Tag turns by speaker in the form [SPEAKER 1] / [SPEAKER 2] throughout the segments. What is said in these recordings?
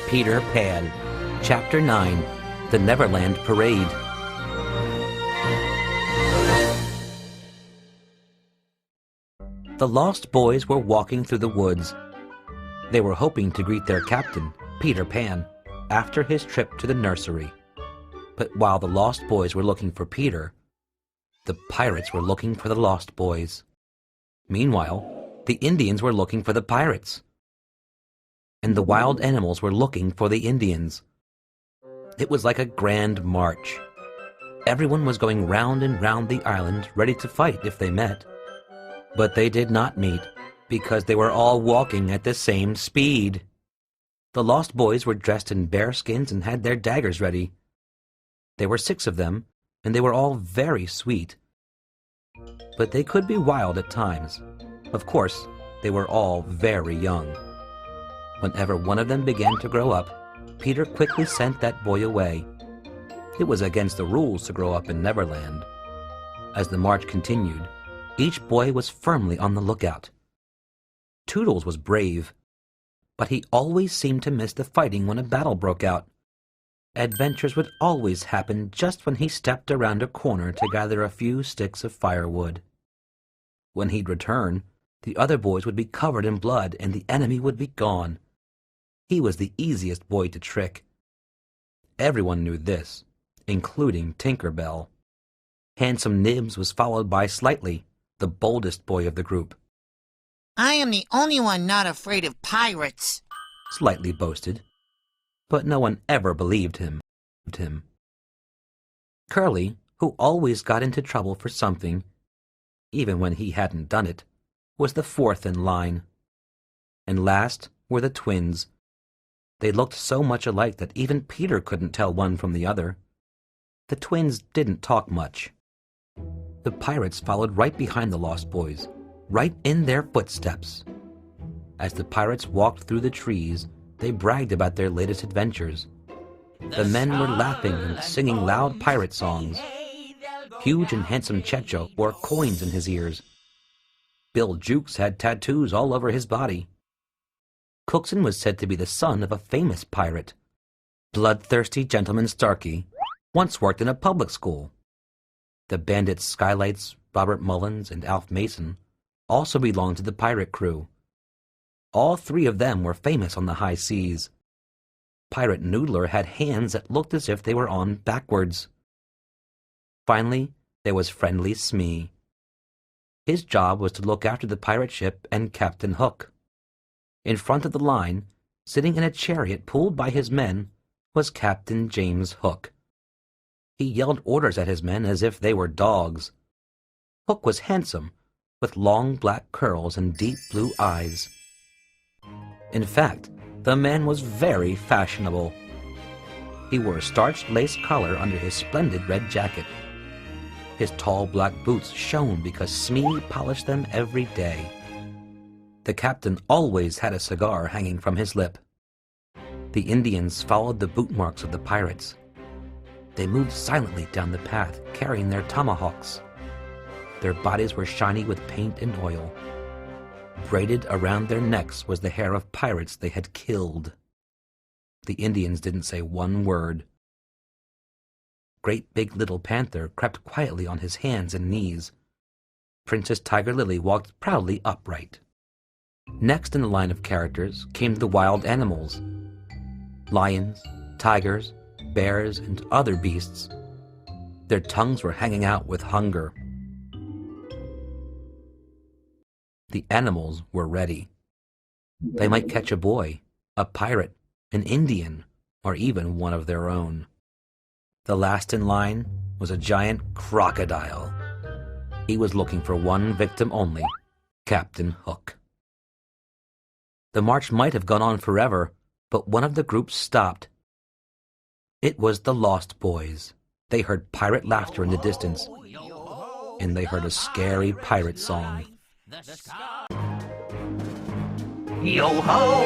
[SPEAKER 1] Peter Pan, Chapter 9, The Neverland Parade. The Lost Boys were walking through the woods. They were hoping to greet their captain, Peter Pan, after his trip to the nursery. But while the Lost Boys were looking for Peter, the pirates were looking for the Lost Boys. Meanwhile, the Indians were looking for the pirates. And the wild animals were looking for the Indians. It was like a grand march. Everyone was going round and round the island, ready to fight if they met. But they did not meet, because they were all walking at the same speed. The Lost Boys were dressed in bearskins and had their daggers ready. There were 6 of them, and they were all very sweet. But they could be wild at times. Of course, they were all very young. Whenever one of them began to grow up, Peter quickly sent that boy away. It was against the rules to grow up in Neverland. As the march continued, each boy was firmly on the lookout. Toodles was brave, but he always seemed to miss the fighting when a battle broke out. Adventures would always happen just when he stepped around a corner to gather a few sticks of firewood. When he'd return, the other boys would be covered in blood and the enemy would be gone. He was the easiest boy to trick. Everyone knew this, including Tinker Bell. Handsome Nibs was followed by Slightly, the boldest boy of the group.
[SPEAKER 2] I am the only one not afraid of pirates,
[SPEAKER 1] Slightly boasted, but no one ever believed him. Curly, who always got into trouble for something, even when he hadn't done it, was the 4th in line. And last were the twins. They looked so much alike that even Peter couldn't tell one from the other. The twins didn't talk much. The pirates followed right behind the Lost Boys, right in their footsteps. As the pirates walked through the trees, they bragged about their latest adventures. The men were laughing and singing loud pirate songs. Huge and handsome Checho wore coins in his ears. Bill Jukes had tattoos all over his body. Cookson was said to be the son of a famous pirate. Bloodthirsty Gentleman Starkey once worked in a public school. The bandits Skylights, Robert Mullins, and Alf Mason also belonged to the pirate crew. All 3 of them were famous on the high seas. Pirate Noodler had hands that looked as if they were on backwards. Finally, there was Friendly Smee. His job was to look after the pirate ship and Captain Hook. In front of the line, sitting in a chariot pulled by his men, was Captain James Hook. He yelled orders at his men as if they were dogs. Hook was handsome, with long black curls and deep blue eyes. In fact, the man was very fashionable. He wore a starched lace collar under his splendid red jacket. His tall black boots shone because Smee polished them every day. The captain always had a cigar hanging from his lip. The Indians followed the boot marks of the pirates. They moved silently down the path, carrying their tomahawks. Their bodies were shiny with paint and oil. Braided around their necks was the hair of pirates they had killed. The Indians didn't say one word. Great Big Little Panther crept quietly on his hands and knees. Princess Tiger Lily walked proudly upright. Next in the line of characters came the wild animals. Lions, tigers, bears, and other beasts. Their tongues were hanging out with hunger. The animals were ready. They might catch a boy, a pirate, an Indian, or even one of their own. The last in line was a giant crocodile. He was looking for one victim only, Captain Hook. The march might have gone on forever, but one of the groups stopped. It was the Lost Boys. They heard pirate laughter in the distance, and they heard a scary pirate song.
[SPEAKER 3] Yo-ho,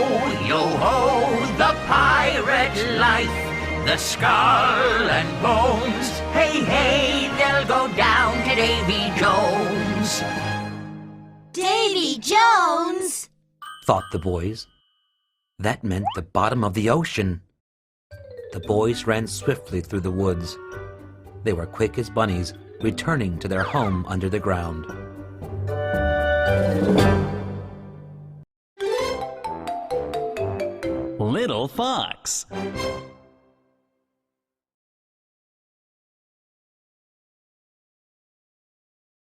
[SPEAKER 3] the pirate life. The skull and bones, hey, hey, they'll go down to Davy Jones.
[SPEAKER 4] Davy Jones?
[SPEAKER 1] thought the boys. That meant the bottom of the ocean. The boys ran swiftly through the woods. They were quick as bunnies, returning to their home under the ground.
[SPEAKER 4] Little Fox.